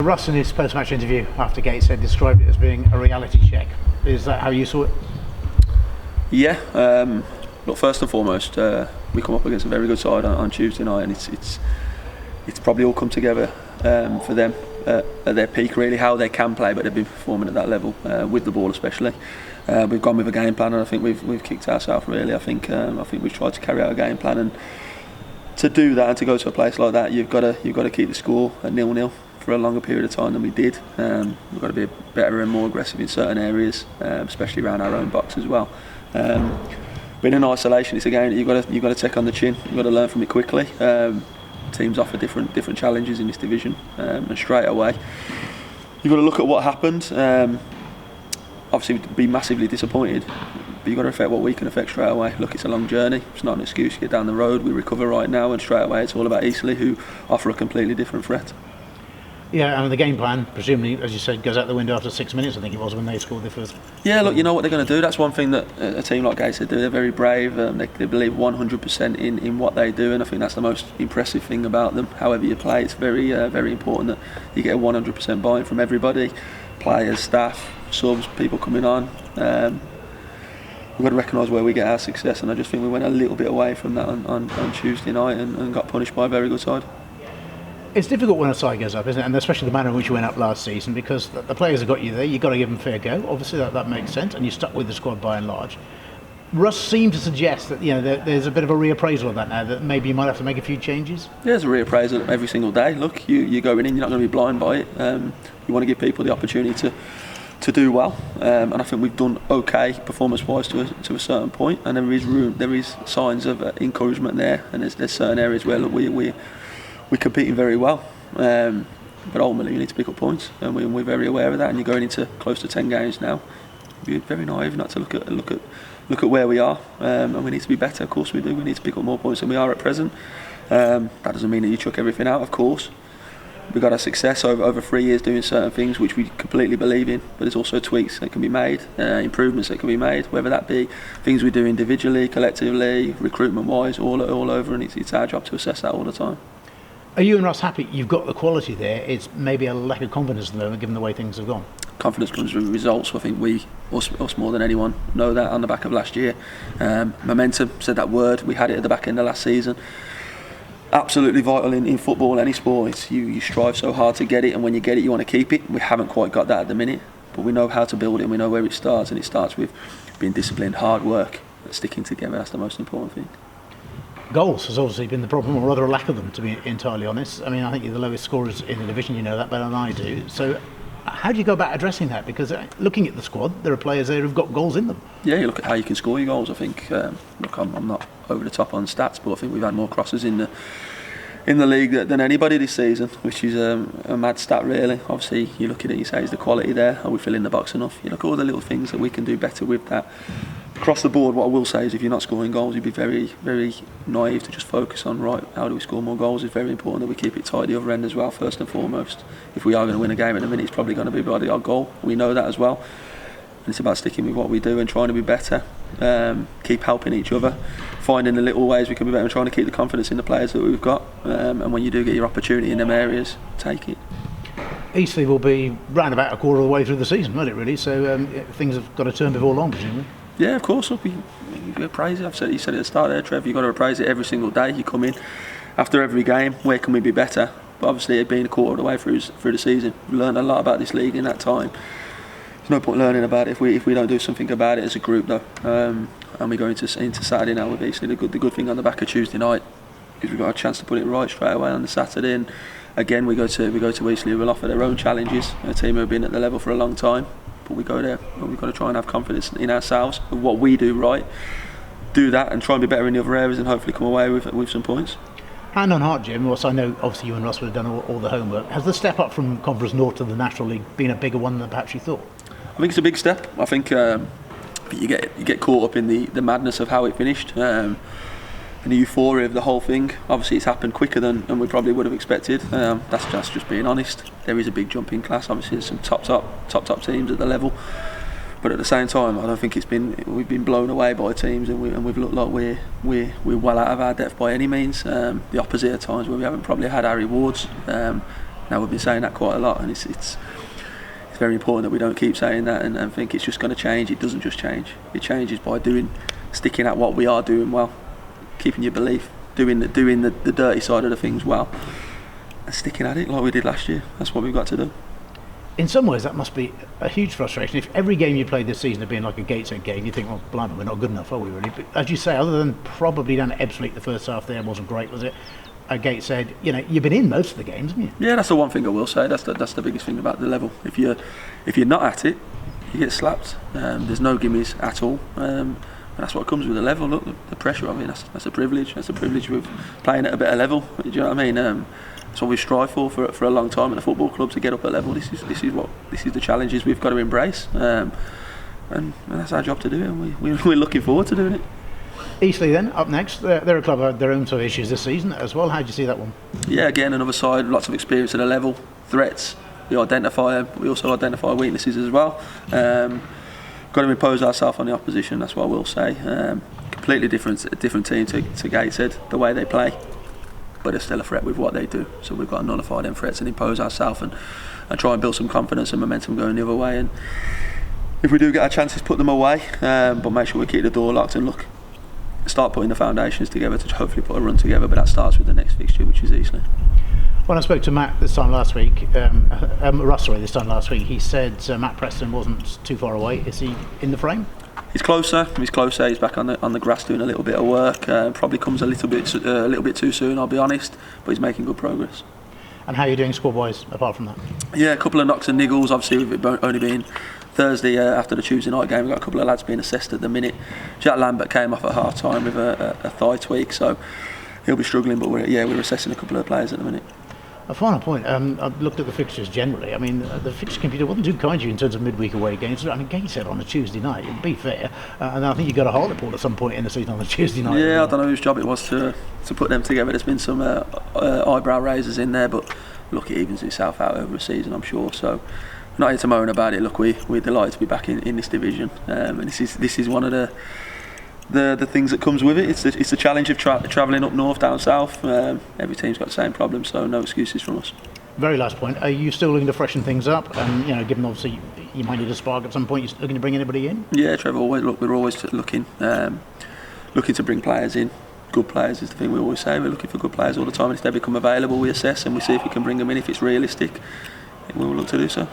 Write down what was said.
Russ, in his post-match interview after Gateshead, described it as being a reality check. Is that how you saw it? Yeah. Look, first and foremost, we come up against a very good side on Tuesday night, and it's probably all come together for them at their peak, really, how they can play, but they've been performing at that level with the ball, especially. We've gone with a game plan, and I think we've kicked ourselves, really. I think we've tried to carry out a game plan, and to do that and to go to a place like that, you've got to keep the score at 0-0 for a longer period of time than we did. We've got to be better and more aggressive in certain areas, especially around our own box as well. But in isolation, it's a game that you've got to take on the chin. You've got to learn from it quickly. Teams offer different challenges in this division, and straight away you've got to look at what happened. Obviously, be massively disappointed, but you've got to affect what we can affect straight away. Look, it's a long journey. It's not an excuse to get down the road. We recover right now, and straight away it's all about Eastleigh, who offer a completely different threat. Yeah, I mean, the game plan, presumably, as you said, goes out the window after 6 minutes, I think it was, when they scored their first. Yeah, look, you know what they're going to do. That's one thing that a team like Gateshead do. They're very brave. They believe 100% in what they do, and I think that's the most impressive thing about them. However you play, it's very, very important that you get a 100% buy-in from everybody, players, staff, subs, people coming on. We've got to recognise where we get our success, and I just think we went a little bit away from that on Tuesday night and got punished by a very good side. It's difficult when a side goes up, isn't it? And especially the manner in which you went up last season, because the players have got you there. You've got to give them fair go. Obviously, that makes sense, and you're stuck with the squad by and large. Russ seemed to suggest that there's a bit of a reappraisal of that now, that maybe you might have to make a few changes. Yeah, there's a reappraisal every single day. Look, you're going in, you're not going to be blind by it. You want to give people the opportunity to do well, and I think we've done okay performance-wise to a certain point, and there is signs of encouragement there, and there's certain areas where look, we're competing very well, but ultimately you need to pick up points, and we're very aware of that. And you're going into close to 10 games now. You're very naive not to look at where we are, and we need to be better. Of course we do. We need to pick up more points than we are at present. That doesn't mean that you chuck everything out, of course. We've got our success over 3 years doing certain things which we completely believe in, but there's also tweaks that can be made, improvements that can be made, whether that be things we do individually, collectively, recruitment-wise, all over, and it's our job to assess that all the time. Are you and Ross happy? You've got the quality there. It's maybe a lack of confidence at the moment, given the way things have gone. Confidence comes with results. I think us more than anyone, know that on the back of last year. Momentum, said that word. We had it at the back end of last season. Absolutely vital in football, any sport. It's you strive so hard to get it, and when you get it, you want to keep it. We haven't quite got that at the minute, but we know how to build it, and we know where it starts, and it starts with being disciplined, hard work, sticking together. That's the most important thing. Goals has obviously been the problem, or rather a lack of them, to be entirely honest. I mean, I think you're the lowest scorers in the division, you know that better than I do. So how do you go about addressing that? Because looking at the squad, there are players there who've got goals in them. Yeah, you look at how you can score your goals. I think, look, I'm not over the top on stats, but I think we've had more crosses in the league than anybody this season, which is a mad stat, really. Obviously, you look at it, you say, is the quality there? Are we filling the box enough? You look at all the little things that we can do better with that. Across the board, what I will say is if you're not scoring goals, you'd be very, very naive to just focus on, right, how do we score more goals? It's very important that we keep it tight the other end as well, first and foremost. If we are going to win a game at the minute, it's probably going to be by our goal. We know that as well. And it's about sticking with what we do and trying to be better, keep helping each other, finding the little ways we can be better, and trying to keep the confidence in the players that we've got. And when you do get your opportunity in them areas, take it. Eastleigh will be round about a quarter of the way through the season, won't it, really? So things have got to turn before long, presumably. Yeah, of course. Look, you appraise it. You said at the start there, Trev, you've got to appraise it every single day. You come in after every game, where can we be better? But obviously, being a quarter of the way through the season, we've learned a lot about this league in that time. There's no point learning about it if we don't do something about it as a group, though. And we go into Saturday now with Eastleigh. The good thing on the back of Tuesday night is we've got a chance to put it right straight away on the Saturday. And again, we go to Eastleigh, who will offer their own challenges. A team who have been at the level for a long time. But we go there and we've got to try and have confidence in ourselves of what we do right, do that and try and be better in the other areas, and hopefully come away with some points. Hand on heart, Jim, whilst I know obviously you and Ross would have done all the homework, has the step up from Conference North to the National League been a bigger one than perhaps you thought? I think it's a big step. I think you get caught up in the madness of how it finished, and the euphoria of the whole thing. Obviously it's happened quicker than we probably would have expected. That's just being honest. There is a big jump in class. Obviously there's some top teams at the level, but at the same time I don't think we've been blown away by teams, and we've looked like we're well out of our depth by any means. The opposite at times, where we haven't probably had our rewards. Now we've been saying that quite a lot, and it's very important that we don't keep saying that and think it's just going to change. It doesn't just change. It changes by sticking at what we are doing well, keeping your belief, doing the dirty side of the things well, and sticking at it like we did last year. That's what we've got to do. In some ways, that must be a huge frustration. If every game you played this season had been like a Gateshead game, you think, well, blimey, we're not good enough, are we really? But as you say, other than probably down at Ebbsfleet, the first half there wasn't great, was it? Gateshead, you've been in most of the games, haven't you? Yeah, that's the one thing I will say. That's the biggest thing about the level. If you're not at it, you get slapped. There's no gimmies at all. And that's what comes with the level. Look, the pressure. I mean, that's a privilege. That's a privilege with playing at a better level. Do you know what I mean? That's what we strive for a long time at the football club, to get up at level. This is the challenges we've got to embrace, and that's our job to do, and we're looking forward to doing it. Eastleigh then, up next. They're a club that have their own sort of issues this season as well. How do you see that one? Yeah, again, another side, lots of experience at a level, threats. We identify them, we also identify weaknesses as well. Got to impose ourselves on the opposition, that's what I will say. Completely different team to Gateshead, the way they play, but they're still a threat with what they do. So we've got to nullify them threats and impose ourselves and try and build some confidence and momentum going the other way. And if we do get our chances, put them away, but make sure we keep the door locked and start putting the foundations together to hopefully put a run together. But that starts with the next fixture, which is Eastleigh. When I spoke to Matt this time last week, this time last week, he said Matt Preston wasn't too far away. Is he in the frame? He's closer. He's back on the grass doing a little bit of work. Probably comes a little bit too soon, I'll be honest, but he's making good progress. And how are you doing squad-wise apart from that? Yeah, a couple of knocks and niggles. Obviously, we've only been Thursday after the Tuesday night game. We've got a couple of lads being assessed at the minute. Jack Lambert came off at half time with a thigh tweak, so he'll be struggling. But we're assessing a couple of players at the minute. A final point, I've looked at the fixtures generally. I mean, the fixture computer wasn't too kind to you in terms of midweek away games. I mean, Gateshead on a Tuesday night, it'd be fair. And I think you got a Hartlepool at some point in the season on a Tuesday night. Yeah, I don't know whose job it was to put them together. There's been some eyebrow raisers in there, but look, it evens itself out over a season, I'm sure. So, not here to moan about it. Look, we're delighted to be back in this division, and this is one of the things that comes with it. It's the challenge of travelling up north, down south. Every team's got the same problem, so no excuses from us. Very last point. Are you still looking to freshen things up? And given obviously you might need a spark at some point, you looking to bring anybody in? Yeah, Trevor. We're always looking to bring players in. Good players is the thing we always say. We're looking for good players all the time, and if they become available, we assess and we see if we can bring them in. If it's realistic, we will look to do so.